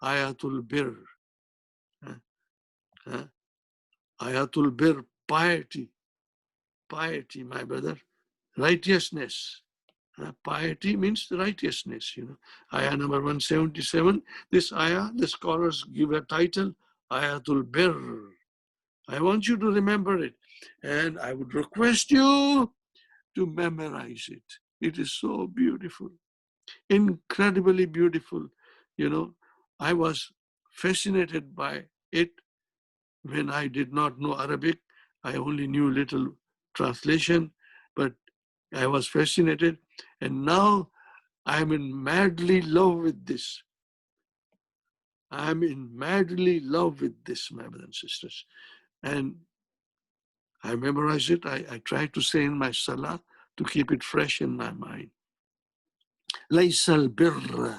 Ayatul Birr. Ayatul Birr, piety. Piety, my brother. Righteousness. Piety means righteousness, Ayah number 177. This ayah, the scholars give a title, Ayatul Birr. I want you to remember it. And I would request you to memorize it. It is so beautiful, incredibly beautiful. I was fascinated by it when I did not know Arabic. I only knew little translation, but I was fascinated. And now I'm in madly love with this. I'm in madly love with this, my brothers and sisters. And I memorize it. I try to say in my salah to keep it fresh in my mind. ليس البر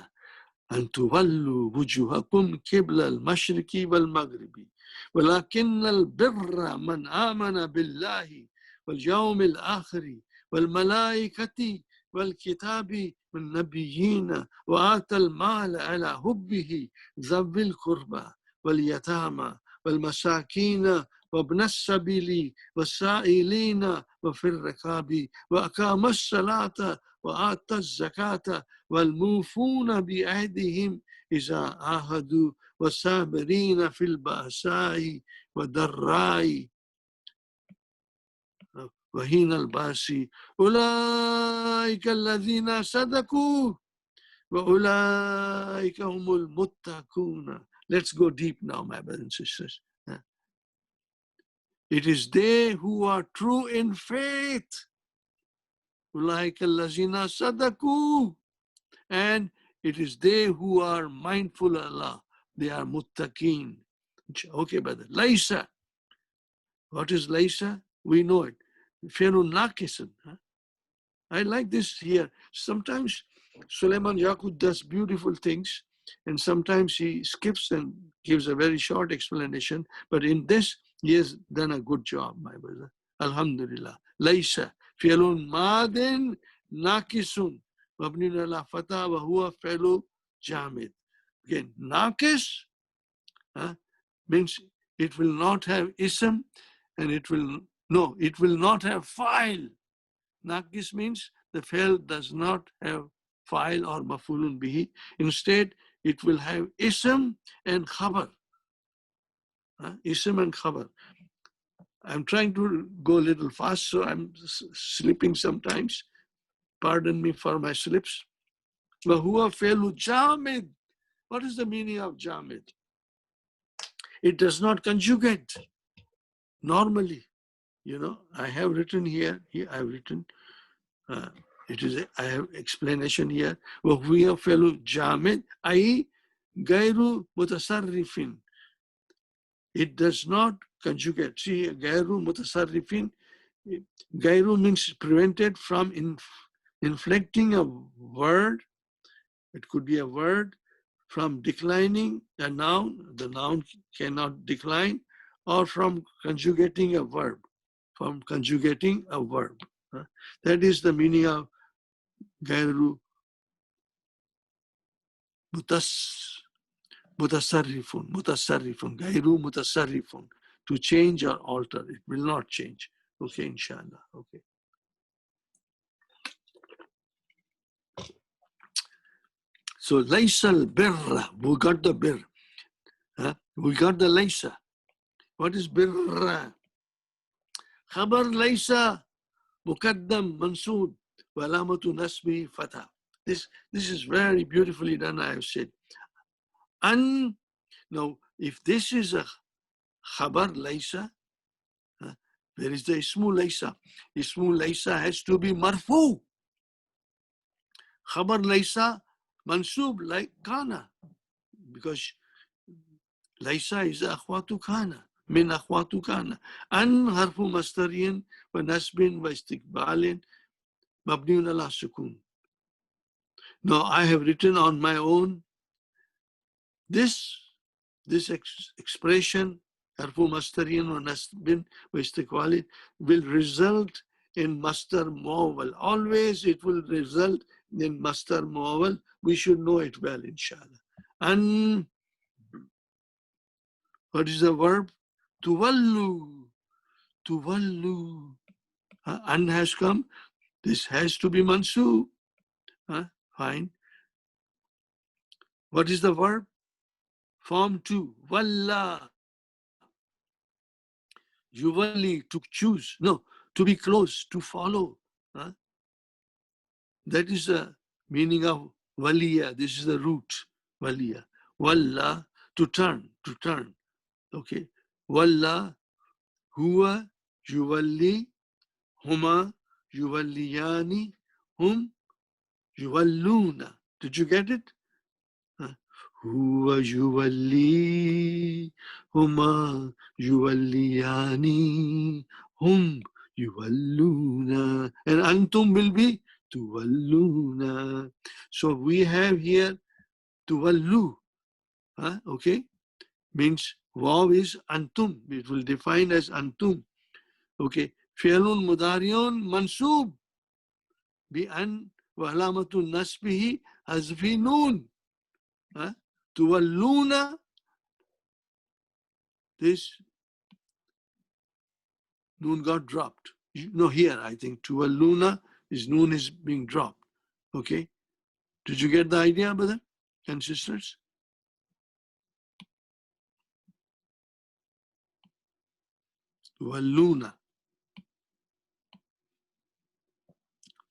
أن تولوا وجوهكم قبل المشرق والمغرب ولكن البر من آمن بالله واليوم الآخر والملائكة والكتاب والنبيين وآتى المال على حبه ذوي القربى واليتامى والمساكين وابن السبيل والسائلين وفي الركاب وأقام الصلاة وآتى الزكاة والموفون بعهدهم إذا عاهدوا والصابرين في البأساء والضراء وحين البأس أولئك الذين صدقوا وأولئك هم المتقون. Let's go deep now, my brothers and sisters. It is they who are true in faith. أولئك الذين صدقوا. And it is they who are mindful of Allah. They are muttaqeen. Okay, brother. Laysa. What is laysa? We know it. Fi'lun naqisun. I like this here. Sometimes Sulaiman Yaqub does beautiful things, and sometimes he skips and gives a very short explanation. But in this, he has done a good job, my brother. Alhamdulillah. Laysa. Fi'lun madin naqisun. مبني على فتح وهو فعل جامد. Again, naqis means it will not have ism and it will not have file. Naqis means the fi'l does not have file or mafulun bihi. Instead, it will have ism and khabar. Ism and khabar. I'm trying to go a little fast, so I'm slipping sometimes. Pardon me for my slips. وَهُوَ فَعْلُ جَامِدٍ. What is the meaning of jamid? It does not conjugate normally. I have written here I've written, I have explanation here. وَهُوَ فَعْلُ جَامِدٍ أي غَيْرُ مُتَصَرِّفٍ. It does not conjugate. See, غَيْرُ مُتَصَرِّفٍ. غَيْرُ means prevented from inflecting a word. It could be a word from declining a noun. The noun cannot decline, or from conjugating a verb. That is the meaning of gairu mutasarrifun. Gairu mutasarrifun. To change or alter. It will not change. Okay, inshallah. Okay. So, laysal birra, we got the birr. We got the laysa. What is birra? Khabar laysa, muqaddam mansub, walamatu nasbi fatha. This is very beautifully done, I have said. Now, if this is a khabar laysa, where is the ismu laysa? Ismu laysa has to be marfu. Khabar laysa, mansub like kana, because laysa is akhwatu kana, min akhwatu kana. An harfu mastariyin wa nasbin wa istiqbalin mabniun ala sukun. Now I have written on my own this expression, harfu mastariyin wa nasbin wa istiqbalin, will result in mastar muawwal. Always it will result in mastar muawwal. We should know it well, inshallah. An What is the verb? Tuwallu. Tuwallu. An has come. This has to be mansub. Fine. What is the verb? Form 2. Walla. Yuvalli, to choose. No, to be close, to follow. That is the meaning of waliya. This is the root. Waliya. Walla, to turn, to turn. Okay. Walla, huwa, yuvalli, huma, yuwalliyani, hum, yuwalluna. Did you get it? Huwa yuwalli, huma yuwalliyani, hum yuwalluna. And antum will be tuwalluna. So we have here tuwallu. Okay? Means waw is antum. It will define as antum. Okay? Fi'lun mudari'un mansub bi an wa alamatun nasbihi hazfi noon. Tuwalluna, this noon got dropped. No, here I think tuwalluna is noon is being dropped. Okay? Did you get the idea, brother and sisters? Tuwalluna.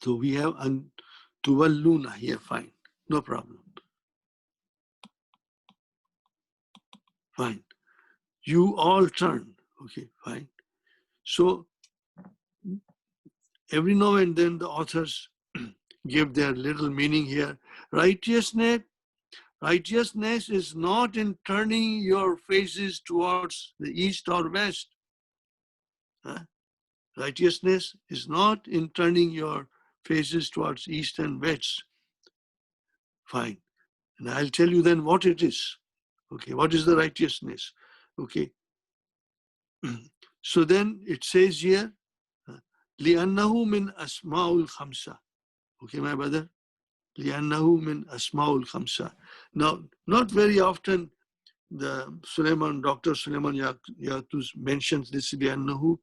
So we have tuwalluna here, fine. No problem. Fine. You all turn. Okay, fine. So every now and then the authors give their little meaning here. Righteousness is not in turning your faces towards the east or west. Righteousness is not in turning your faces towards east and west. Fine. And I'll tell you then what it is. Okay, what is the righteousness? Okay. So then it says here, لِأَنَّهُ مِنْ أَسْمَاءُ الْخَمْسَةِ. Okay, my brother? لِأَنَّهُ مِنْ أَسْمَاءُ الْخَمْسَةِ. Now, not very often Dr. Suleiman Yatus mentions this لِأَنَّهُ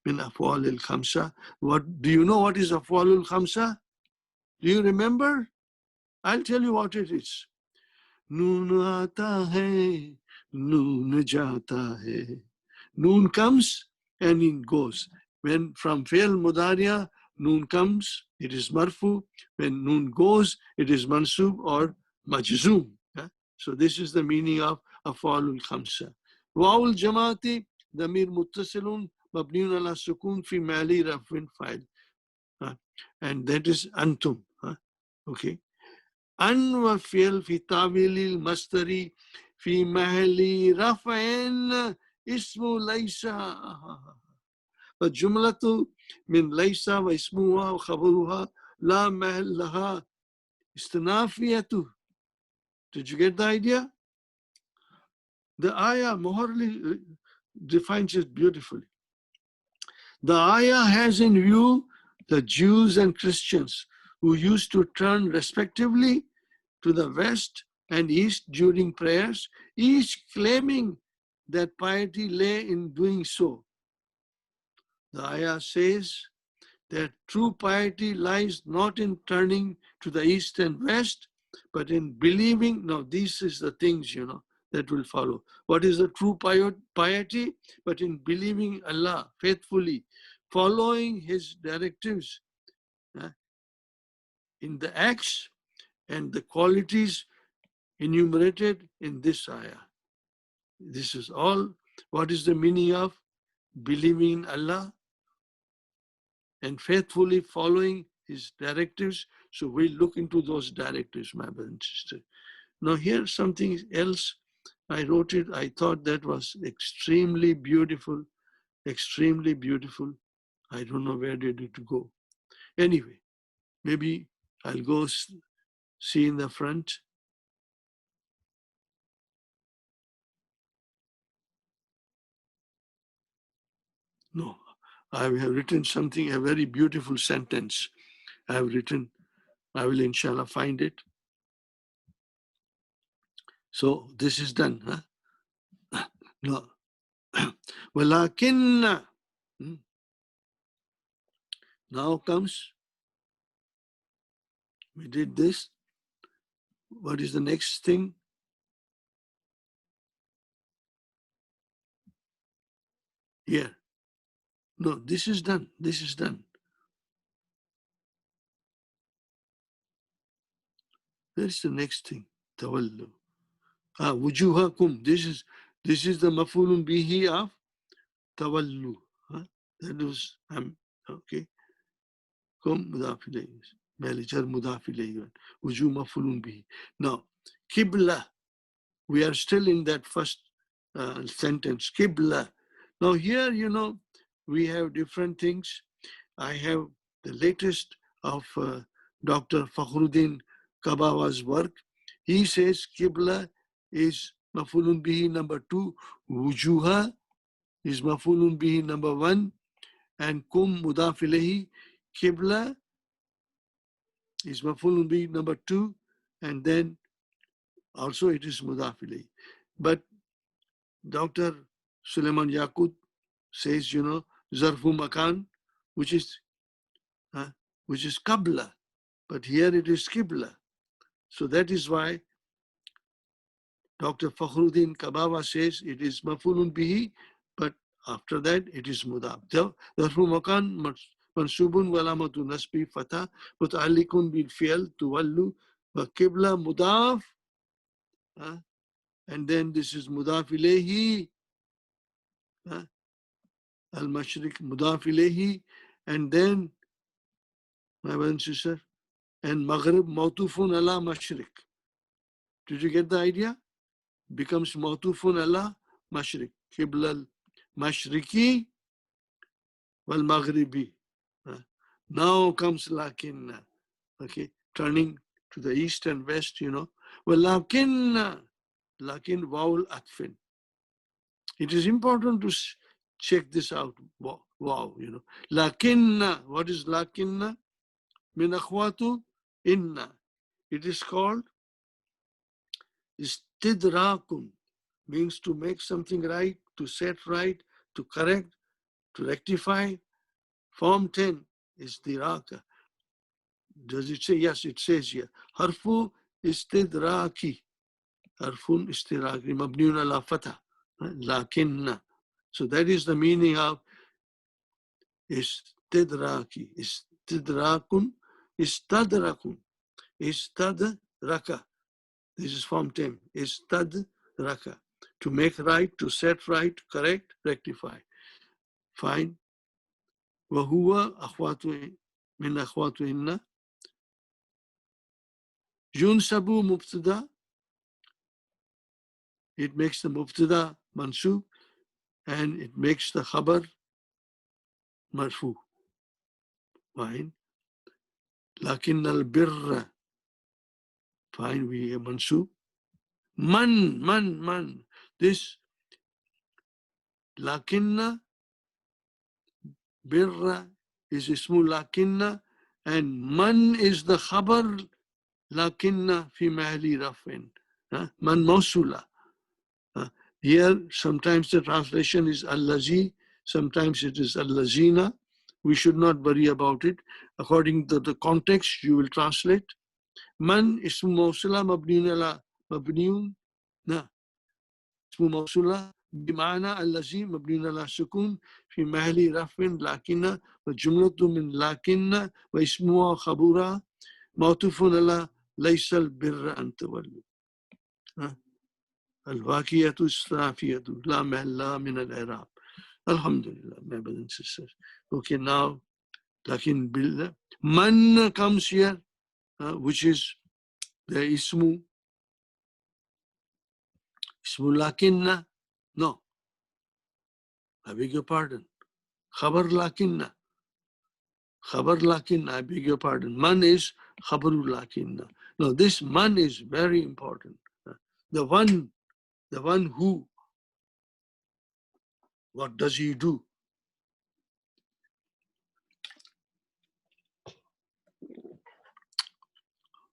مِنْ أَفْوَالِ الْخَمْسَةِ. What, do you know what is أَفْوَالُ الْخَمْسَةِ? Do you remember? I'll tell you what it is. Noon aata hai, noon jata hai. Noon comes and it goes. When from fi'l mudariya, noon comes, it is marfu. When noon goes, it is mansub or majzoom. So this is the meaning of af'alul khamsa. Wa'ul jamati, damir muttasilun, mabniun ala sukun fi mali rafin fa'il. And that is antum. Okay. An wa fi'l fi tawilil mastari fi mahli raf'in ismu laysa. فالجملة من ليس واسمها وخبرها لا محل لها استنافية. Did you get the idea? The ayah Muharli defines it beautifully. The ayah has in view the Jews and Christians who used to turn respectively to the west and east during prayers, each claiming that piety lay in doing so. The ayah says that true piety lies not in turning to the east and west, but in believing. Now, this is the things, that will follow. What is the true piety? But in believing Allah faithfully, following His directives in the acts and the qualities enumerated in this ayah. This is all. What is the meaning of believing in Allah and faithfully following His directives? So we'll look into those directives, my brother and sister. Now here's something else. I wrote it. I thought that was extremely beautiful, extremely beautiful. I don't know where did it go. Anyway, maybe I'll go see in the front. No, I have written something, a very beautiful sentence. I have written, I will inshallah find it. So this is done. No. Walakinna. Now comes, we did this. What is the next thing? Here. No, this is done. This is done. Where is the next thing? Tawallu. Wujuhakum. This is the mafulun bihi of tawallu. That was okay. Kum mudaf ilayhi. Malijar mudaf ilayhi. Wujuh mafulun bihi. Now, Qibla. We are still in that first sentence. Qibla. Now here, we have different things. I have the latest of Dr. Fakhruddin Kabawa's work. He says Qibla is mafulun bihi number 2, wujuha is mafulun bihi number 1, and kum mudaf ilayhi. Qibla is mafulun bihi number 2, and then also it is mudaf ilayhi. But Dr. Suleiman Yaqut says, zarfu makan, which is qabla, but here it is qibla. So that is why Dr. Fakhruddin Kabawa says it is mafulun bihi, but after that it is mudaf. Zarfu makan mansubun walamatu nasbi fatah muta'alliqun bil fi'l tuwallu wa qibla mudaf, and then this is mudaf ilayhi, al-mashriq mudaf ilayhi, and then my brother and sister, and maghrib mawtufun ala mashriq. Did you get the idea? Becomes mawtufun ala mashriq. Qibla al-mashriqi wal maghribi. Now comes lakinna. Okay, turning to the east and west, Well, lakinna, lakin vowel atfin. It is important to check this out. Wow, Lakinna, what is lakinna? Min akhwatu inna. It is called istidrakun, means to make something right, to set right, to correct, to rectify. Form 10 is diraka. Does it say? Yes, it says here. Harfu istidraki. Harfun istidraki. Mabniun ala fatah. Lakinna. So that is the meaning of istidraki. Istidrakun. Istadrakun. Istadraka. This is form 10. Istadraka. To make right, to set right, correct, rectify. Fine. وهو أخوات من أخوات إن ينسب مبتدا. It makes the mubtada mansub and it makes the khabar marfu. Fine. لكن البر. Fine, we have mansub. Man. This lakinna, birra is ismu lakinna, and man is the khabar lakinna fi mahli rafin. Man mausula. Here, sometimes the translation is allazi, sometimes it is allazina. We should not worry about it. According to the context, you will translate. Man ismu mausula mabniun ala mabniun. اسم موصولة بمعنى الذي مبني على السكون في محل رفع لكن والجملة من لكن واسمها خبرها معطوف على ليس البر أن تولوا. الواقعة الصافية لا محل من الإعراب. Alhamdulillah, my brothers and sisters. Okay, now, لكن بالله man comes here, which is the ismu lakinna. No, I beg your pardon. Khabar lakinna. Khabar lakinna, I beg your pardon. Man is khabaru lakinna. Now this man is very important. The one who, what does he do?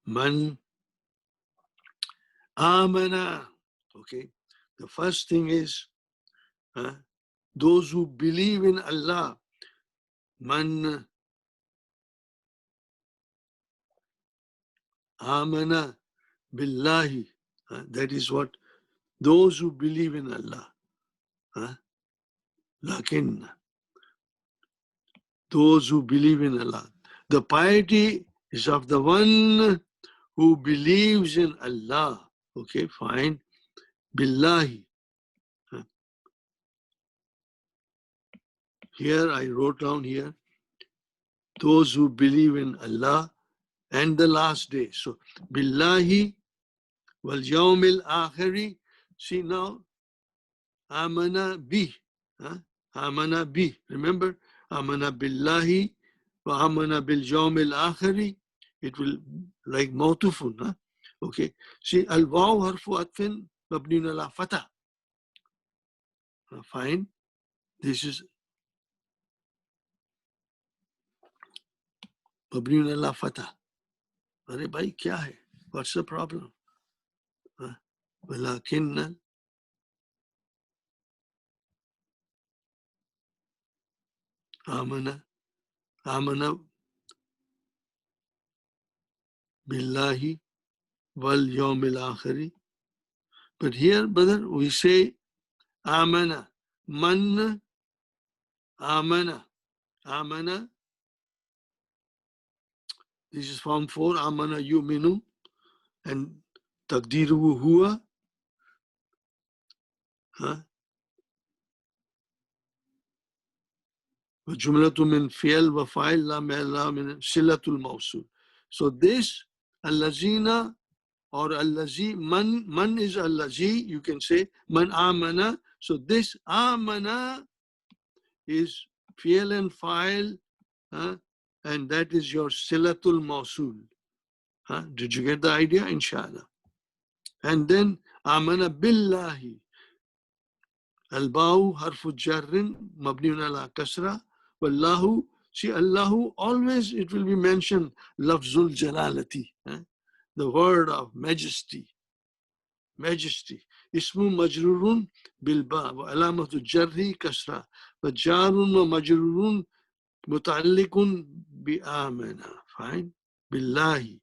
Man amana. Okay. The first thing is Those who believe in Allah, man amana billahi, that is what those who believe in Allah. Lakin, those who believe in Allah. The piety is of the one who believes in Allah. Okay, fine. Billahi. Here I wrote down here, those who believe in Allah and the last day. So, Billahi wal yawmil akhiri. See now, amana bi. Amana bi. Remember, amana billahi wa amana bil yawmil akhiri. It will like mawtufun. Okay. See, al waw harfu atfin mabniun ala fatah. Fine. This is mabniun ala fatah. अरे भाई क्या है? What's the problem? ولكن آمن بالله واليوم الآخر. But here, brother, we say آمن. Man آمن. آمن. This is form 4. آمن يؤمن. And تقديره هو. وجملة من فعل وفاعل لا محل من صلة الموصول. So this الذين or allazi, man is allazi, you can say man amana. So this amana is fi'l and fa'il, and that is your silatul mawsul. Did you get the idea? Inshallah. And then amana billahi. Al-ba'u harfu jarrin mabniun ala kasra. Wallahu, see Allahu, always it will be mentioned lafzul jalalati, the word of majesty. Majesty. Ismu majrurun bilba wa alamatu jarri kasra wa jarun wa majrurun muta'alliqun bi amana. Fine. Billahi.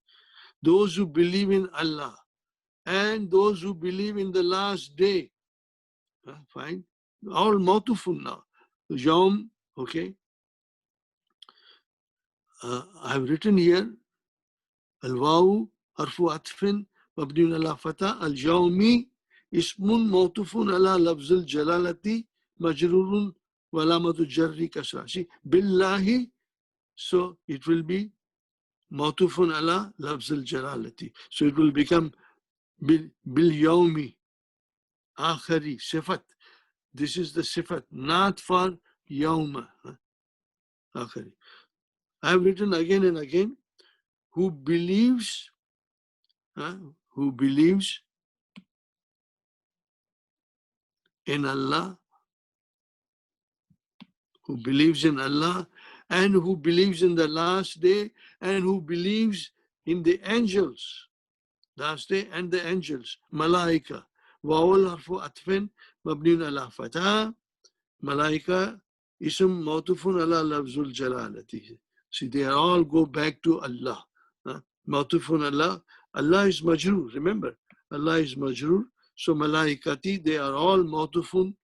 Those who believe in Allah and those who believe in the last day. Fine. All mawtufun now. Yawm, okay. I've written here al-waw harfu atfin مبني على فتح. اليومي اسم موصوف على لفظ الجلالة مجرور وعلامة الجر كسرة. See, بالله, so it will be موصوف على لفظ الجلالة. So it will become باليوم آخري صفت. This is the صفت, not for يوم آخري. I have written again and again, who believes in Allah, who believes in Allah and who believes in the last day and who believes in the angels, last day and the angels, malaika. Wawal harfu atfin mabniun ala fatah. Malaika ism mawtufun ala lafzul jalalati. See, they all go back to Allah. Mawtufun Allah. Allah is majrur, remember. Allah is majrur. So malaikati, they are all mawtufun.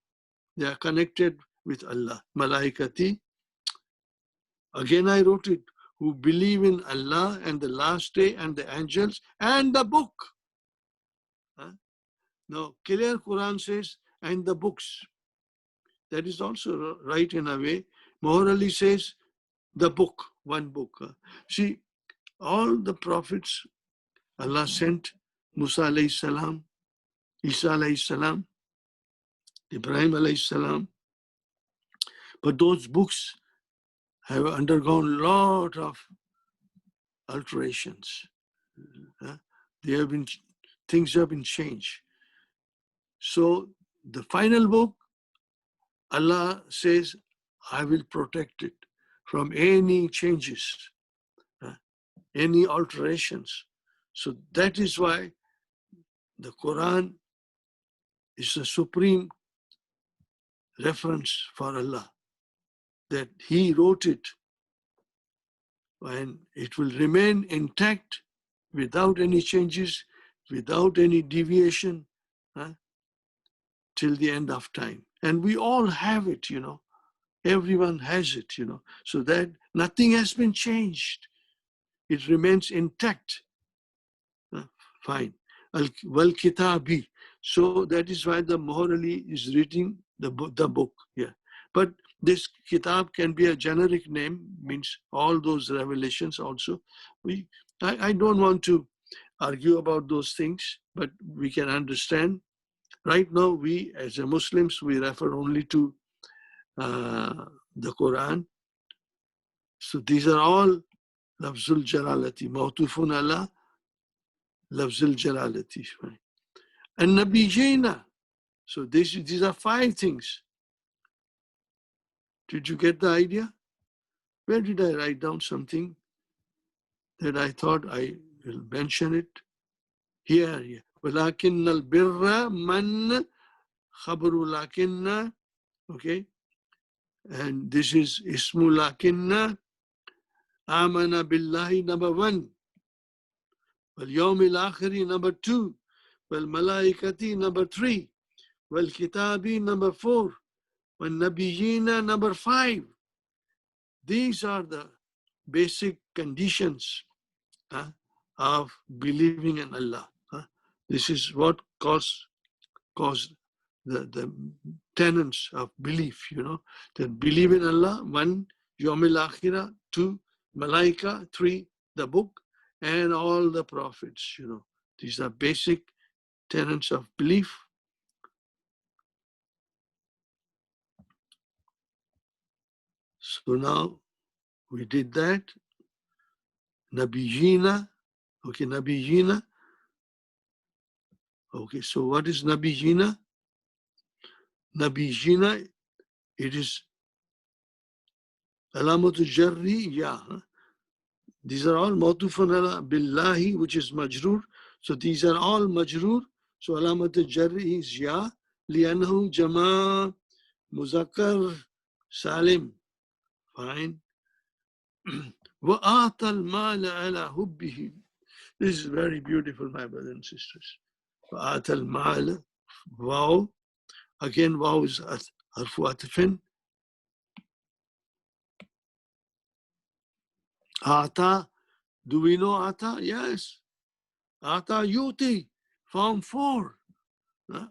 They are connected with Allah. Malaikati. Again, I wrote it. Who believe in Allah and the last day and the angels and the book. Now, clear Quran says, and the books. That is also right in a way. Morally says, the book, one book. See, all the prophets, Allah sent Musa alayhi salam, Isa alayhi salam, Ibrahim alayhi salam. But those books have undergone a lot of alterations. Things have been changed. So the final book, Allah says, I will protect it from any changes, any alterations. So that is why the Quran is the supreme reference for Allah, that He wrote it and it will remain intact without any changes, without any deviation, till the end of time. And we all have it, everyone has it, so that nothing has been changed. It remains intact. Fine. Wal kitabi. So that is why the morally is reading the book. Yeah. But this kitab can be a generic name, means all those revelations also. I don't want to argue about those things, but we can understand. Right now, we as a Muslims, we refer only to the Quran. So these are all lafzul jalalati, mawtufun ala lafzul jalalati. And nabiyina. So these are 5 things. Did you get the idea? Where did I write down something that I thought I will mention it? Here. وَلَكِنَّ الْبِرَّ مَنْ خَبْرُ لَكِنَّ. Okay. And this is ismu lakinna. Amana billahi, number 1. Wal yawmil akhiri, number 2. Wal malaikati, number 3. Wal kitabi, number 4. Wal nabiyina, number 5. These are the basic conditions of believing in Allah. This is what caused the tenets of belief, that believe in Allah, 1, Yawmil Akhirah, 2, Malaika, 3, the book, and all the prophets, These are basic tenets of belief. So now we did that. Nabiyina. Okay, Nabiyina. Okay, so what is Nabiyina? Nabiyina, it is Alamatu Jarri, ya. These are all Mawtufun ala billahi, which is Majrur. So these are all Majrur. So Alamatu Jarri is ya. Li'anhu Jama Muzakkar Salim. Fine. وَآتَ الْمَالَ عَلَى حُبِّهِ. This is very beautiful, my brothers and sisters. وَآتَ الْمَالَ. Wow. Again, wow is harfu atfin. Ata. Do we know ata? Yes. Ata yuti. Form 4.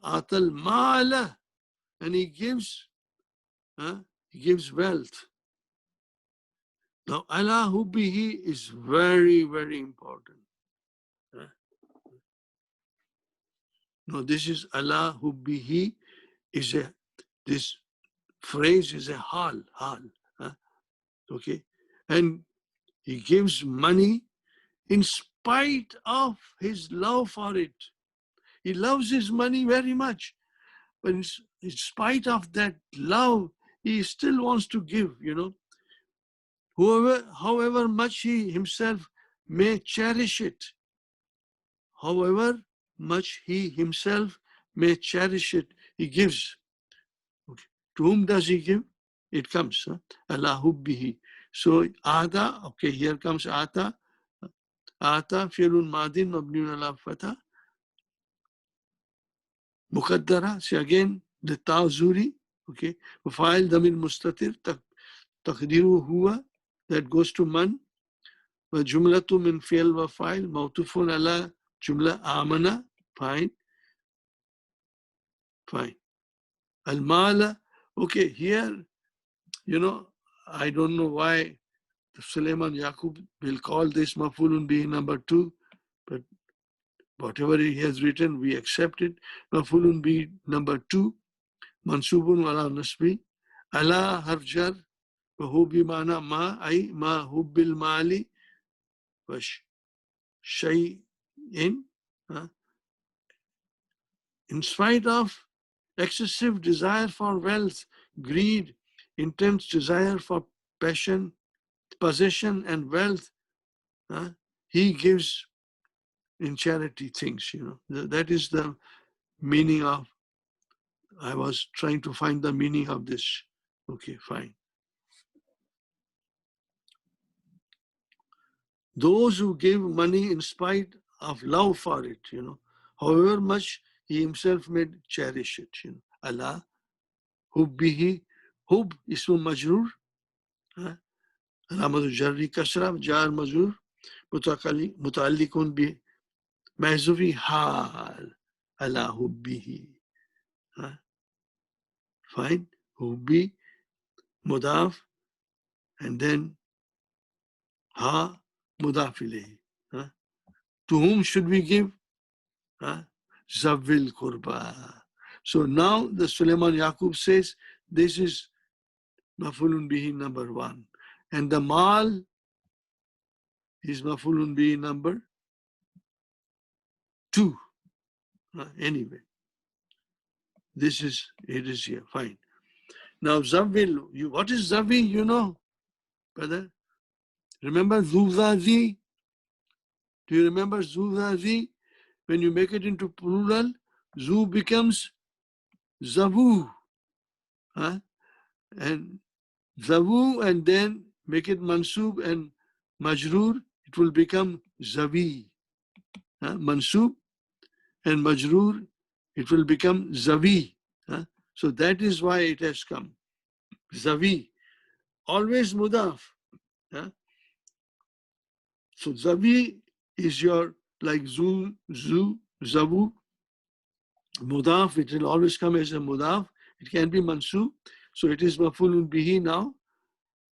Ata al-mala. And he gives wealth. Now, ala hubbihi is very, very important. No, this is ala hubbihi this phrase is a hal. Okay. And he gives money in spite of his love for it. He loves his money very much. But in spite of that love, he still wants to give, However much he himself may cherish it. However much he himself may cherish it, he gives. Okay. To whom does he give? It comes. Ala hubbihi. So, ata, okay, here comes ata. Ata, fi'lun madin, mabniun ala fatha. Muqaddara, see again, the ta'zuri, okay. Fa'il damir mustatir, taqdiru huwa, that goes to man. Wa jumlatu min fi'l wa fa'il, mawtufun ala jumla amana, fine. Al-mala, okay, here, I don't know why Sulaiman Yaqub will call this mafulun bihi number 2, but whatever he has written, we accept it. Mafulun bihi number 2, mansubun wala nasbi, ala harjar, wa hubi mana ma, ay ma hubbil mali, wa shay'in, in spite of excessive desire for wealth, greed, intense desire for passion, possession and wealth, he gives in charity things, That is the meaning of I was trying to find the meaning of this. Okay, fine. Those who give money in spite of love for it, however much he himself may cherish it, Allah, hubbihi, hub, ismu majrur, ramadu jarri kasra, jar majrur, mutaallikun bi, mahzufi hal, ala hubbihi. Fine, hubbi, mudaf, and then ha, mudaf ilayhi. To whom should we give? Zavil kurba. So now the Sulaiman Yaqub says this is mafulun bihi number 1. And the mal is mafulun bihi number 2. Anyway, it is here. Fine. Now Zavil, what is Zavi, brother? Remember Zuzazi? Do you remember Zuzazi? When you make it into plural, Zu becomes Zavu. And Zavu, and then make it mansub and majroor, it will become Zavi. Mansub and majroor, it will become Zavi. So that is why it has come. Zavi. Always mudaf. So Zavi is your, like Zu, Zavu. Mudaf, it will always come as a mudaf. It can be mansub. So it is mafulun bihi now.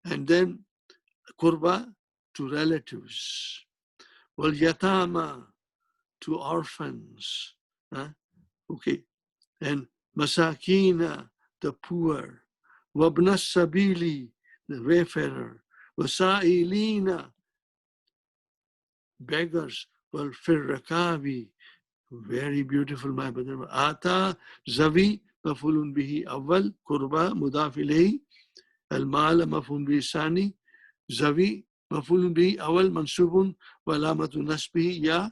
And then kurba to relatives. Wal yatama to orphans. Okay. And masakina, the poor. Wabna sabili, the wayfarer. Wasailina, beggars. Wal firrakabi, very beautiful, my brother. Ata, zavi, mafulun bihi awal, kurba, mudaf ilayhi. Al-mal, mafulun bihi sani. Zavi, mafulun bihi awal, mansubun, walamatu nasbihi, ya,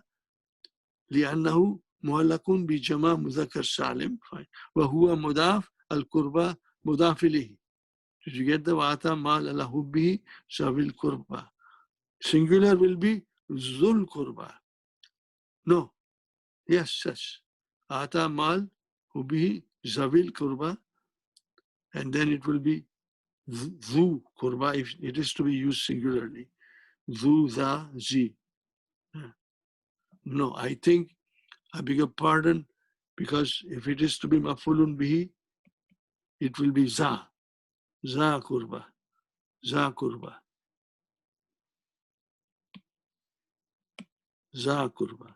li'annahu muhallakun bi jama mudhakkar salim. Wa huwa mudaf, al-kurba, mudaf ilayhi. Did you get the wa'ata mal ala hubbihi zawil kurba? Singular will be zul kurba. No. Yes. Ata mal hubbihi zawil kurba. And then it will be zu kurba if it is to be used singularly. Zu, za, zi. No, I think, I beg your pardon, because if it is to be mafulun bihi, it will be za. Za kurba. Za kurba. Za kurba.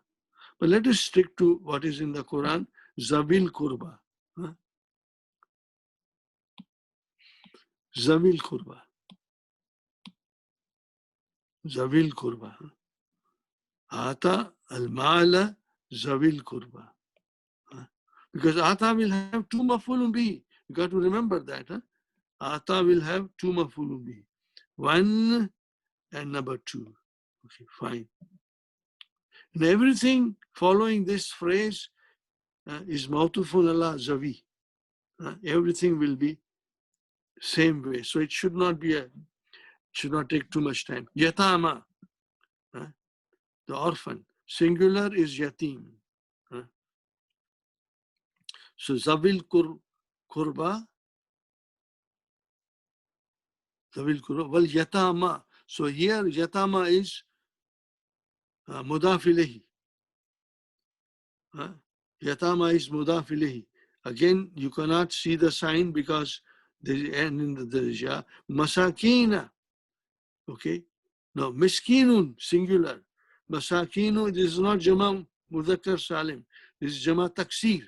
But let us stick to what is in the Quran, Zawil kurba. Zawil kurba. Zawil kurba. Ata al-ma'ala zawil kurba. Because ata will have two mafulun bihi. You got to remember that. Ata will have two mafulun bihi. 1 and number 2. Okay, fine. And everything following this phrase is mawtufun ala zawi. Everything will be same way. So it should not take too much time. Yatama, the orphan. Singular is yatim. So zawil kurba, zawil kurba, wal yatama. So here yatama is mudaf ilayhi. Yatama is mudaf ilayhi. Again, you cannot see the sign because there is n in the darija. Masakina. Okay. Now, miskinun, singular. Masakinu, this is not jama mudhakkar salim. This is jama taksir.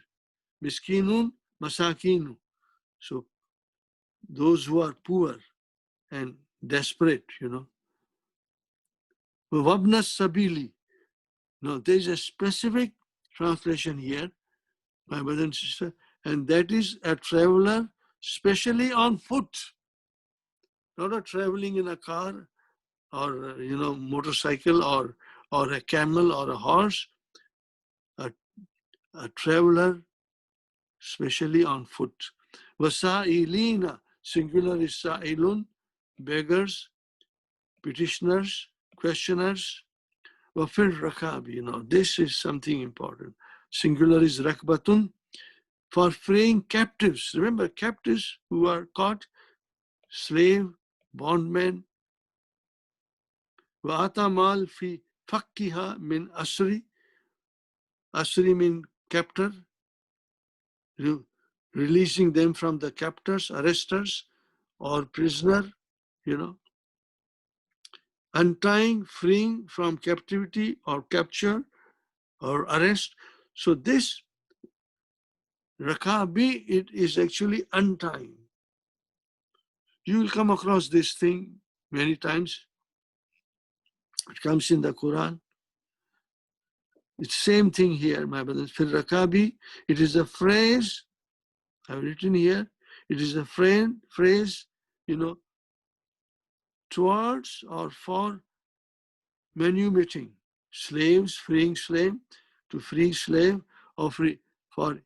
Miskinun, masakinu. So, those who are poor and desperate, Wabna sabili. Now, there is a specific translation here, my brother and sister, and that is a traveler, especially on foot, not a traveling in a car or motorcycle or a camel or a horse. A traveler, especially on foot. Wasa'ilina, singular is sa'ilun, beggars, petitioners, questioners. Wafir rakab, this is something important. Singular is rakbatun, for freeing captives. Remember, captives who are caught, slave, bondmen. Wa'ata mal fi fakkiha min asri. Asri mean captor, releasing them from the captors, arresters, or prisoner, untying, freeing from captivity or capture or arrest. So this rakabi, it is actually untying. You will come across this thing many times. It comes in the Quran. It's same thing here, my brothers. Fil rakabi, it is a phrase, I've written here, it is a phrase, towards or for manumitting slaves, freeing slave, to free slave, or for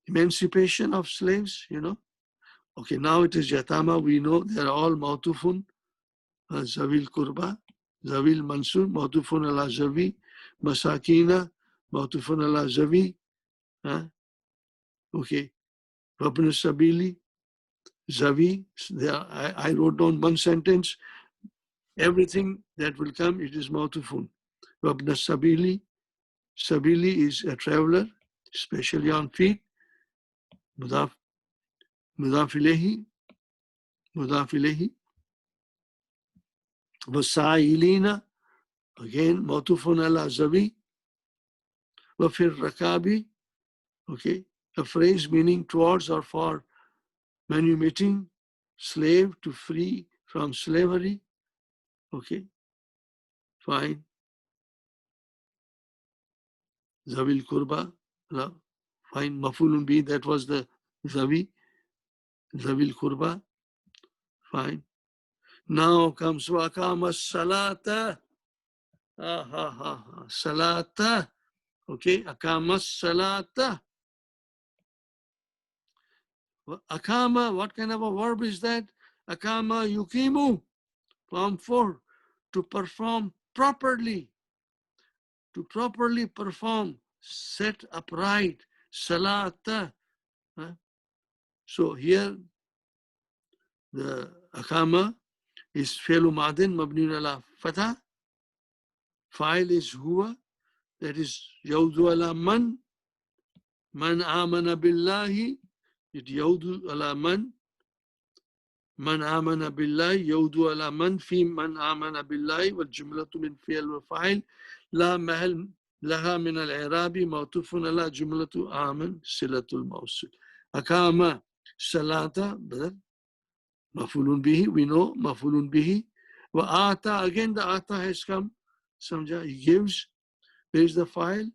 emancipation of slaves, Okay, now it is Yatama. We know they are all Mautufun, Zawil Kurba, Zawil Mansur, Mautufun ala Zawi, Masakina, Mautufun ala Zawi, okay, Rabna Sabili, Zawi. I wrote down one sentence. Everything that will come, it is Mautufun. Rabna Sabili. Sabili is a traveler, especially on feet. Mudaf Ilayhi. Mudaf Ilayhi. Wasailina. Again, Mautufun ala Zawi. Wafir Rakabi. Okay, a phrase meaning towards or for manumitting slave to free from slavery. Okay, fine. Zawil Kurba. Fine. Mafulun bi, that was the Zawi. Zawil Kurba. Fine. Now comes Wakama Salata. Salata. Okay, Akama Salata. Akama, what kind of a verb is that? Akama yukimu. Form 4. To perform properly. To properly perform. Set upright. Salata. So here the akama is fi'lu ma'din mabniun ala fatha. File is huwa. That is yawdu ala man. Man amana billahi. It yawdu ala man. Man amana billahi. Yawdu ala man fi man amana billahi. Wal jumlatu min fi'l wa fa'il. La mahal laha min al-i'rabi. Mawtufun ala jumlatu aman silatul mawsul. Akama salata. Mafulun bihi, we know, mafulun bihi. Wa ata, again the ata has come. Samjha, he gives. Where is the file?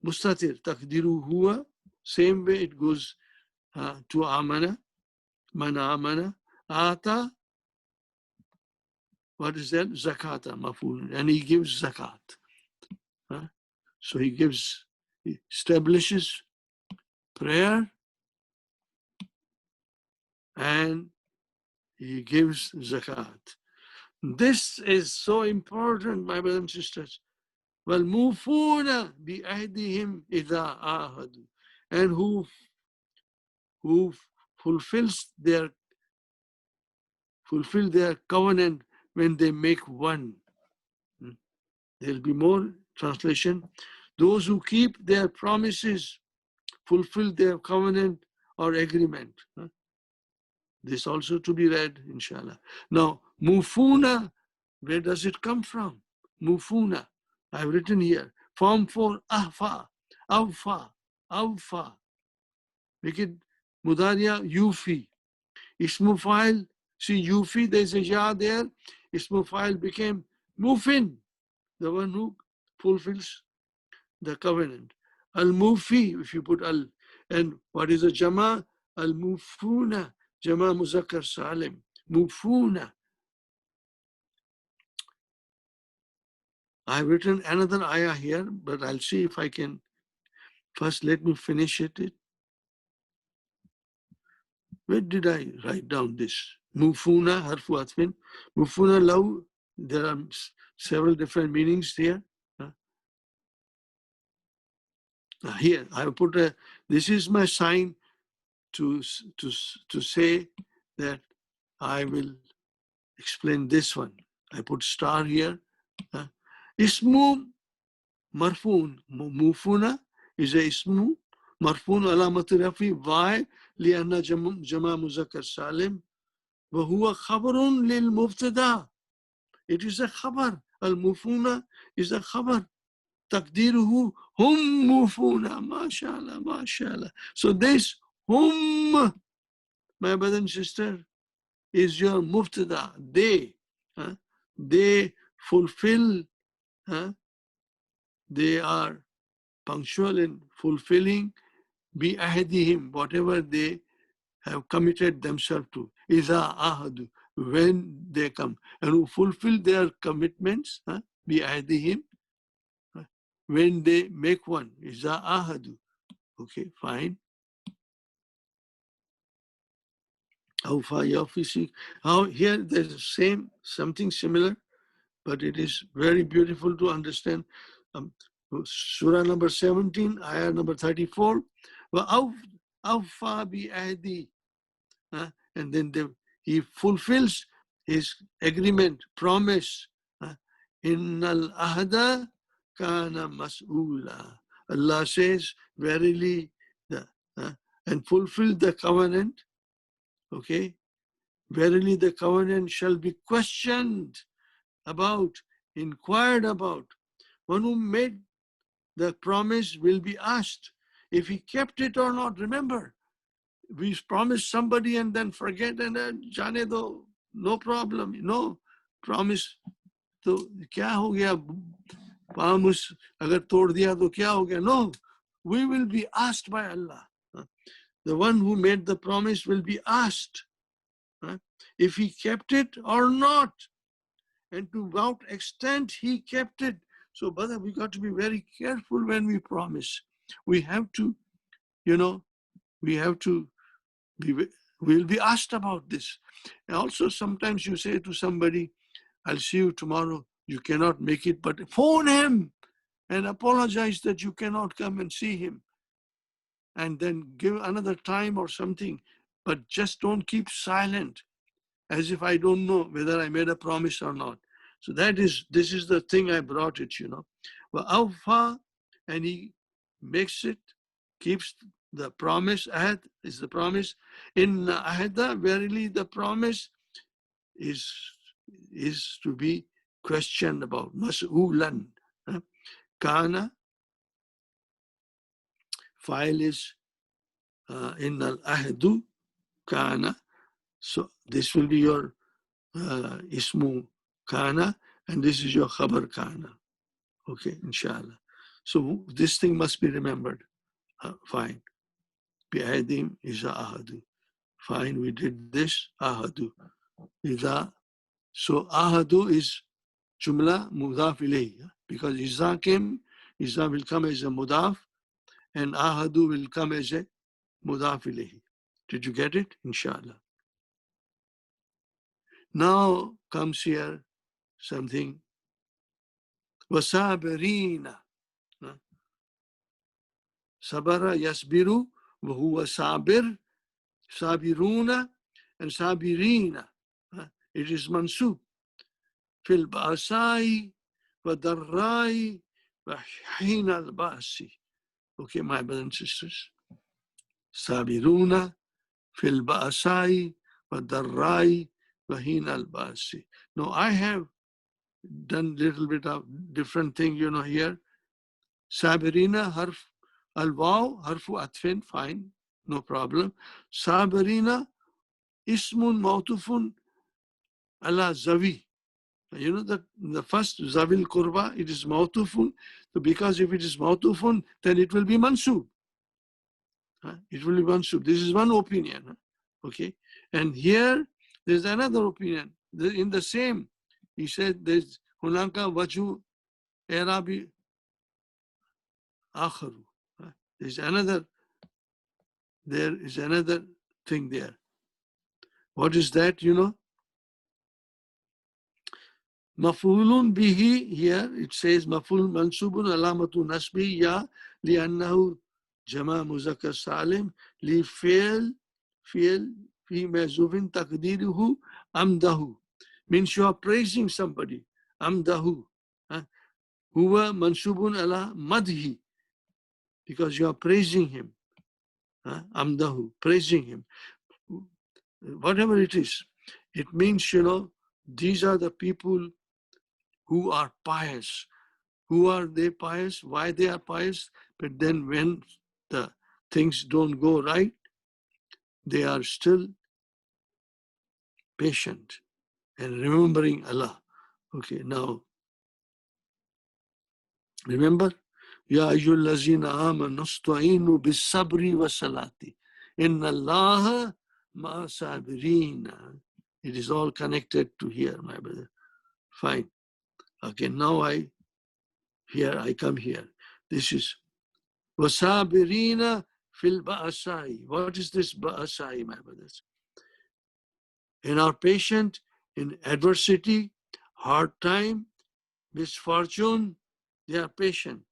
Mustatir, takdiru huwa. Same way it goes to amana, man amana. Ata, what is that? Zakata, mafulun. And he gives zakat. So he establishes prayer and he gives zakat. This is so important, my brothers and sisters. وَالْمُوفُونَ بِأَهْدِهِمْ إِذَا عَاهَدُوا. And who fulfill their covenant when they make one. There will be more translation. Those who keep their promises, fulfill their covenant or agreement. This also to be read, inshallah. Now, mufuna, where does it come from? Mufuna, I've written here. Form 4, ahfa, awfa. Make it mudaria, yufi. Ismu file, see yufi, there's a ya there. Ismu file became mufin, the one who fulfills the covenant. Al-mufi, if you put al. And what is a jama? Al-mufuna. Jama Muzakkar Salim, Mufuna. I've written another ayah here, but I'll see if I can. First, let me finish it. Where did I write down this? Mufuna, harfu atfin. Mufuna law, there are several different meanings here. Here, I put this is my sign to say that I will explain this one. I put star here. Ismu marfoon. Mufuna is a ismu. Marfoon alamat rafi. Why? لأن جمع مذكر سالم وهو خبر للمبتدا. It is a khabar. Al-mufuna is a khabar. تقديره هم موفون. MashaAllah, MashaAllah. So this hum, my brother and sister, is your mubtada. They fulfill, they are punctual in fulfilling bi ahadihim, whatever they have committed themselves to. Iza ahadu, when they come. And who fulfill their commitments, bi ahadihim, when they make one. Iza ahadu. Okay, fine. How here there's the same, something similar, but it is very beautiful to understand. Surah number 17, ayah number 34. And then he fulfills his agreement, promise. Innal ahda kana mas'ula. Allah says, verily, and fulfill the covenant. Okay, verily the covenant shall be questioned about, inquired about. One who made the promise will be asked if he kept it or not. Remember, we promise somebody and then forget and then jane do, no problem, no promise. So kya ho gaya? Promise agar tod diya to kya ho gaya? No, we will be asked by Allah. The one who made the promise will be asked if he kept it or not, and to what extent he kept it. So, brother, we got to be very careful when we promise. We have to, we'll be asked about this. And also, sometimes you say to somebody, I'll see you tomorrow. You cannot make it, but phone him and apologize that you cannot come and see him. And then give another time or something, but just don't keep silent as if I don't know whether I made a promise or not. So this is the thing I brought it, Awfa, and he makes it, keeps the promise. Ahad is the promise. In ahada, verily the promise is to be questioned about. Mas'ulan. Kana, file is in al-ahdu, kana. So this will be your ismu kana, and this is your khabar kana. Okay, inshallah. So this thing must be remembered. Fine. Bi'adim is ahadu. Fine, we did this. Ahadu. Ida. So ahadu is jumla mudaf ilayhi. Because iza came, iza will come as a mudaf, and ahadu will come as a mudaf ilayhi. Did you get it? Inshallah. Now comes here something. Wasabirina. Sabara yasbiru, wahuwa sabir, sabiruna, and sabirina. It is mansub. Fil ba'asai, wa darrai, wa hina al-ba'asi. Okay, my brothers and sisters. Sabiruna, fil ba'asai, wa darrai, wa hina al-ba'asi. Now I have done a little bit of different thing, here. Sabirina, harf al-waw, harfu atfin, fine, no problem. Sabirina, ismun mawtufun ala zawi. You know that the first zawil kurba, it is mawtufun. So because if it is mawtufun, then it will be mansub. It will be mansub. This is one opinion. Okay. And here, there's another opinion. In the same, he said there's hunaka waju erabi akharu. There is another thing there. What is that, you know? Maf'ulun bihi, here it says maf'ul mansubun alamatu nasbi ya li'annahu jama muzakkar salim li fi'l fi mazufin taqdiruhu amdahu. Means you are praising somebody. Amdahu. Huwa mansubun ala madhi, because you are praising him. Amdahu, praising him. Whatever it is, it means, you know, these are the people who are pious. Who are they pious? Why they are pious? But then when the things don't go right, they are still patient and remembering Allah. Okay, now remember, Ya ayyuhallazina amanu ista'inu bis-sabri was-salati. Inna Allaha ma'a-sabirina. It is all connected to here, my brother. Fine. Okay, now I come here. This is wasabirina fil ba'asai. What is this ba'asai, my brothers? And are patient in adversity, hard time, misfortune. They are patient.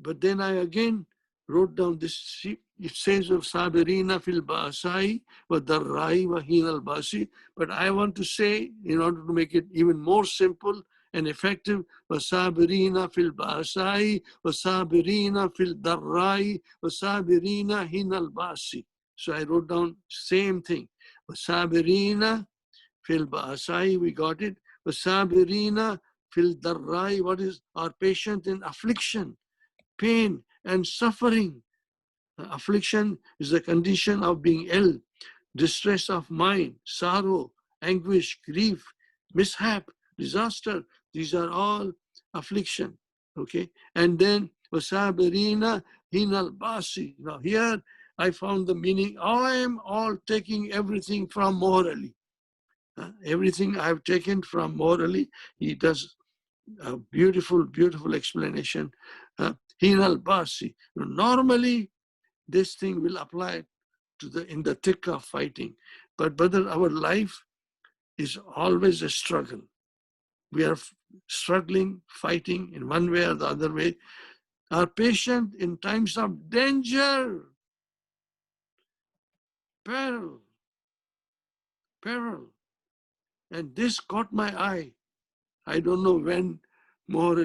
But then I again wrote down this. It says of sabirina fil ba'asai wa darrai wa hinal basi. But I want to say, in order to make it even more simple and effective, wa sabirina fil ba'asai wa sabirina fil darrai wa sabirina hinal basi. So I wrote down same thing. Wa sabirina fil ba'asai, we got it. Wa sabirina fil darrai, what is our patient in affliction, pain and suffering. Affliction is the condition of being ill, distress of mind, sorrow, anguish, grief, mishap, disaster. These are all affliction. Okay, and then wasabirina hinal basi. Now here I found the meaning. I am all taking everything from morally. Everything I've taken from morally. He does a beautiful, beautiful explanation. Hinal basi. Normally, this thing will apply to in the thick of fighting. But brother, our life is always a struggle. We are struggling, fighting in one way or the other way. Are patient in times of danger, peril. And this caught my eye. I don't know when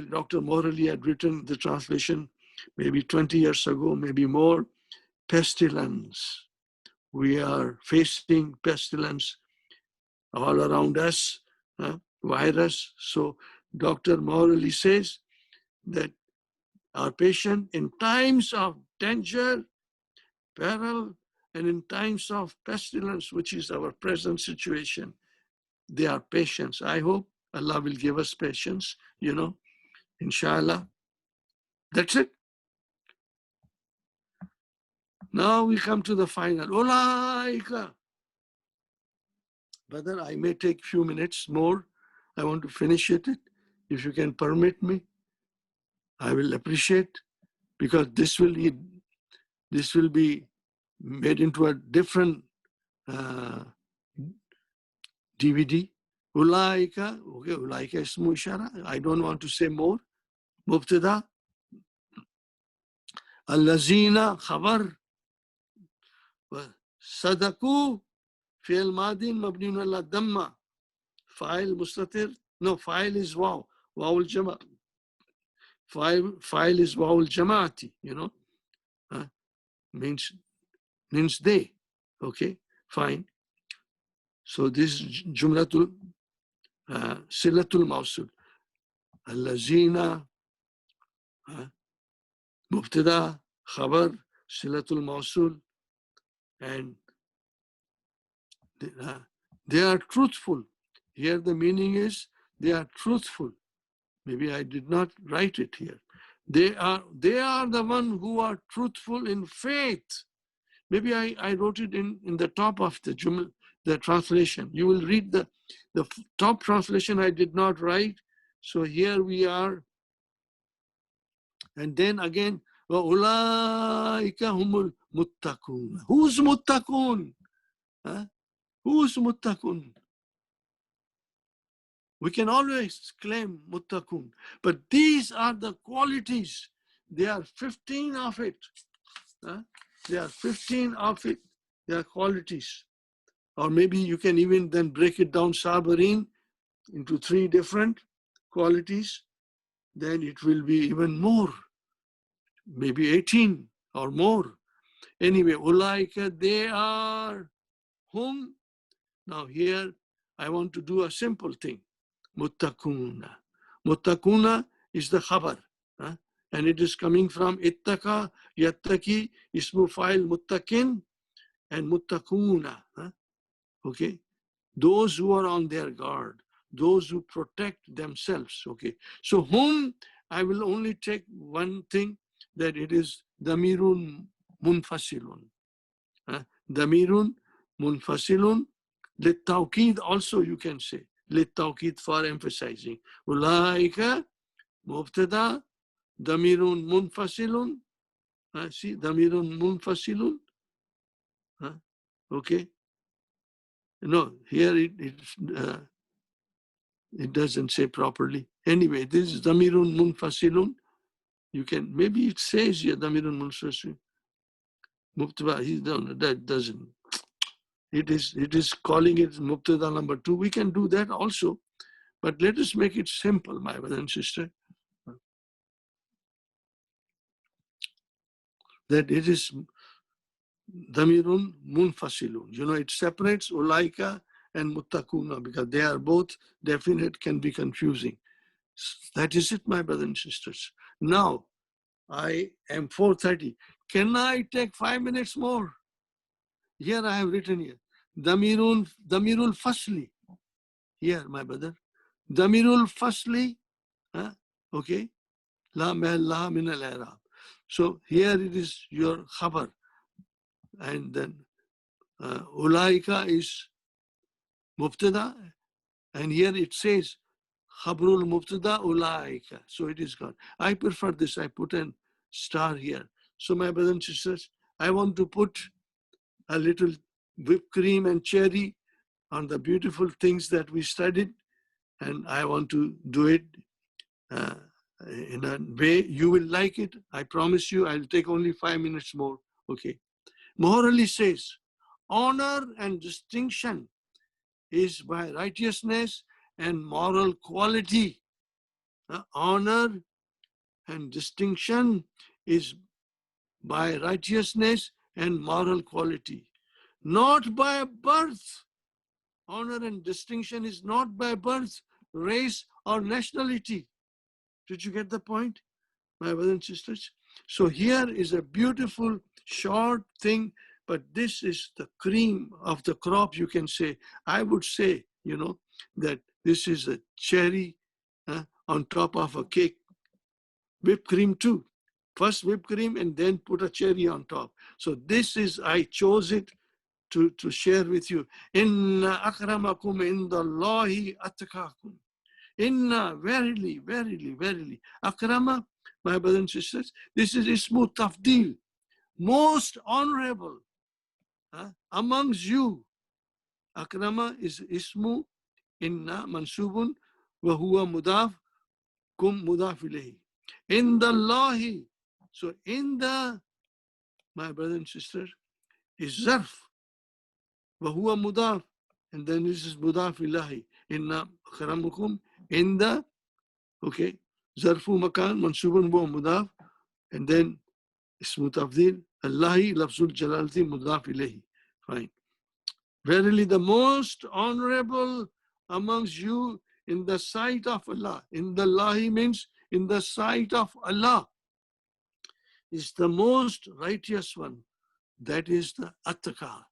Dr. Morley had written the translation, maybe 20 years ago, maybe more. Pestilence. We are facing pestilence all around us, virus. So Dr. Morley says that our patient in times of danger, peril, and in times of pestilence, which is our present situation, they are patient. I hope Allah will give us patience, you know, inshallah. That's it. Now we come to the final. Ulaika. Brother, I may take few minutes more. I want to finish it. If you can permit me, I will appreciate, because this will be made into a different DVD. Ulaika, okay, Ulaika ismu ishara. I don't want to say more. Mubtada. Allazina khabar. Sadaku fi'l madin mabniun ala damma. Fa'il mustatir. No, fa'il is waw. Wawul jama. Fa'il is wawul jama'ati, you know. Means they. Okay, fine. So this jumlatul silatul mawsul. Allazina, mubtada, khabar, silatul mawsul, and they are truthful. Here the meaning is they are truthful. Maybe I did not write it here. They are the one who are truthful in faith. Maybe I wrote it in the top of the translation. You will read the top translation I did not write. So here we are. And then again, وَأُولَٰئِكَ هُمُ الْمُتَّقُونَ. Who's muttaqun? Who's muttaqun? We can always claim muttaqun, but these are the qualities. There are 15 of it. There are 15 of it. There are qualities. Or maybe you can even then break it down, sabarin, into 3 different qualities. Then it will be even more, maybe 18 or more. Anyway, ulaika, they are whom? Now here, I want to do a simple thing. Muttaquna. Muttaquna is the khabar. And it is coming from ittaqa, yattaki, ismu fa'il muttaqin, and muttaquna. Okay. Those who are on their guard, those who protect themselves. Okay. So whom, I will only take one thing, that it is damirun munfasilun. Damirun munfasilun. Littawqid also you can say. Littawqid, for emphasizing. Ulaika mubtada damirun munfasilun. See, damirun munfasilun. Okay. No, here it doesn't say properly. Anyway, this is damirun munfasilun. You can, maybe it says here damirun munfasilun. Mubtada, that doesn't. It is calling it mubtada number 2. We can do that also, but let us make it simple, my brother and sister. That it is damirun munfasilun. You know, it separates ulaika and muttaquna because they are both definite, can be confusing. That is it, my brothers and sisters. Now, I am 4:30. Can I take 5 minutes more? Here I have written here. Damirul fasli. Here, my brother. Damirul fasli. Okay. La mahalla min al-i'rab. So here it is your khabar. And then ulaika is mubtada. And here it says khabrul mubtada ulaika. So it is gone. I prefer this. I put a star here. So my brothers and sisters, I want to put a little whipped cream and cherry on the beautiful things that we studied. And I want to do it in a way you will like it. I promise you, I'll take only 5 minutes more. Okay. Morally says, honor and distinction is by righteousness and moral quality. Honor and distinction is by righteousness and moral quality, not by birth. Honor and distinction is not by birth, race, or nationality. Did you get the point, my brothers and sisters? So here is a beautiful short thing, but this is the cream of the crop, you can say. I would say, you know, that this is a cherry on top of a cake. Whipped cream too. First whipped cream and then put a cherry on top. So this is, I chose it to share with you. Inna akramakum indallahi atqakum. Inna, verily, verily, verily. Akrama, my brothers and sisters, this is ismu tafdil, most honorable amongst you. Akrama is ismu inna mansubun wa huwa mudaf kum mudaf ilayhi. Indallahi. So in the, my brothers and sisters, is zarf. Wa huwa mudaf. And then this is mudaf ilahi. Inna akramakum in the, okay, zarfu makan mansubun wa mudaf, and then ismu tafdil Allahi lafzul jalalati mudaf ilayhi. Fine. Verily the most honorable amongst you in the sight of Allah. In the Allahi means in the sight of Allah is the most righteous one. That is the attaqah.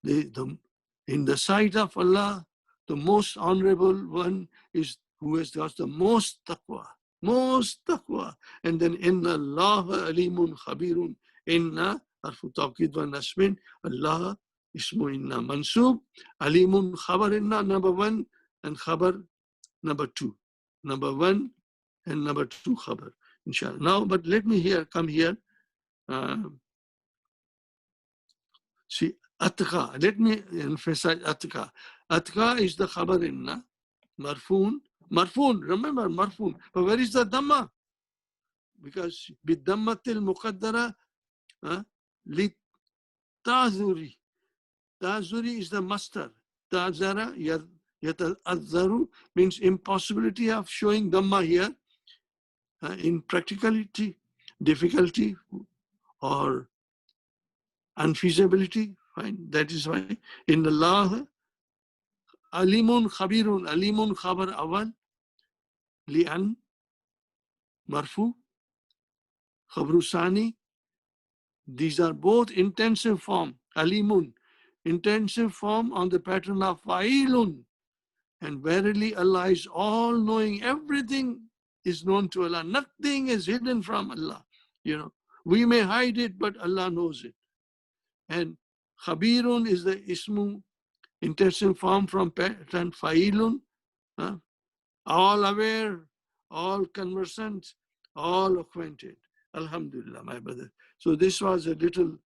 In the sight of Allah, the most honorable one is who has got the most taqwa. Most taqwa. And then inna Allah alimun khabirun. Inna harfu tawqid wa nasmin. Allah ismu inna mansub. Alimun khabar inna number 1 and khabar number 2. Number 1 and number 2 khabar. Inshallah. Now, but let me come here. See, Atqa. Let me emphasize atqa. Atqa is the khabar inna. Marfoon. Marfoon. Remember marfoon. But where is the dhamma? Because bidammatil muqaddara li tazuri. Tazuri is the master. Tazara yatazzaru means impossibility of showing dhamma here in practicality, difficulty, or unfeasibility. Fine. That is why in Allah, alimun khabirun, alimun khabar awal, li'an, marfu, khabru sani. These are both intensive form. Alimun, intensive form on the pattern of fa'ilun. And verily Allah is all knowing. Everything is known to Allah. Nothing is hidden from Allah. You know, we may hide it, but Allah knows it. And khabirun is the ismu, intensive form from pattern fa'ilun. All aware, all conversant, all acquainted. Alhamdulillah, my brother. So this was a little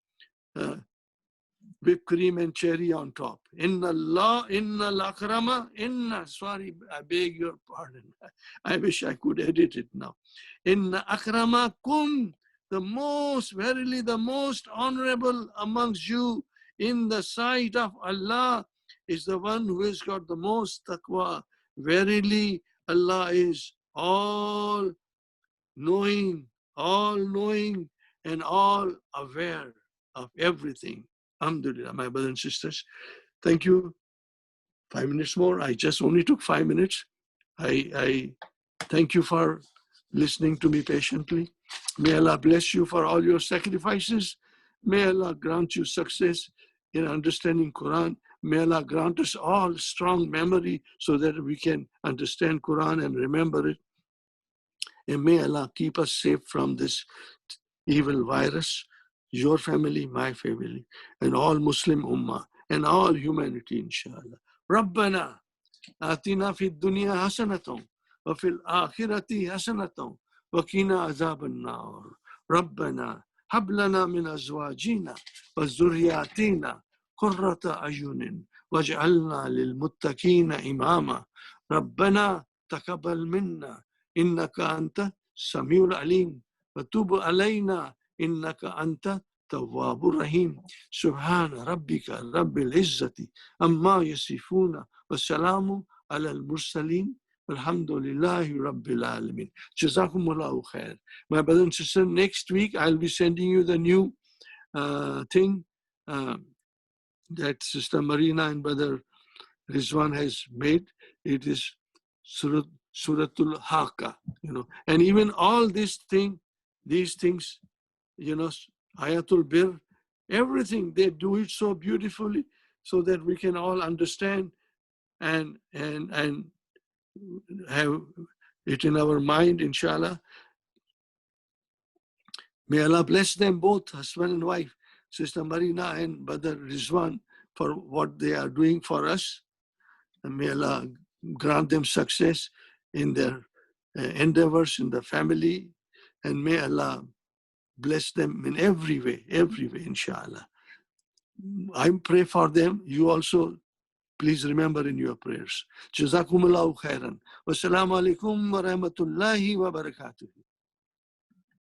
whipped cream and cherry on top. Inna Allah, inna al-akrama, inna, sorry, I beg your pardon. I wish I could edit it now. Inna akramakum, the most, verily the most honorable amongst you in the sight of Allah is the one who has got the most taqwa. Verily Allah is all knowing and all aware of everything. Alhamdulillah, my brothers and sisters. Thank you. 5 minutes more. I just only took 5 minutes. I thank you for listening to me patiently. May Allah bless you for all your sacrifices. May Allah grant you success in understanding Quran. May Allah grant us all strong memory so that we can understand Quran and remember it. And may Allah keep us safe from this evil virus, your family, my family, and all Muslim Ummah, and all humanity, inshallah. Rabbana, atina fi dunya hasanatan, wa fil akhirati hasanatan, wa qina azaban nar. Rabbana, hab lana min azwajina, wa zurriyatina, qurrata ayunin, waj'alna lil muttaqina imama. Rabbana, taqabbal minna, innaka anta samiul alim, wa tub alayna, إنك أنت تواب الرحيم سبحان ربك رب العزة أما يصفون والسلام على المرسلين والحمد لله رب العالمين. جزاكم الله خير. My brother and sister, next week I'll be sending you the new thing that Sister Marina and Brother Rizwan has made. It is Suratul Haqqa, you know, and even all these things, you know, Ayatul Birr, everything, they do it so beautifully so that we can all understand and have it in our mind, inshallah. May Allah bless them both, husband and wife, Sister Marina and Brother Rizwan, for what they are doing for us. And may Allah grant them success in their endeavors in the family. And may Allah bless them in every way, inshallah. I pray for them. You also, please remember in your prayers. Jazakumullahu khairan. Wassalamu alaikum wa rahmatullahi wa barakatuh.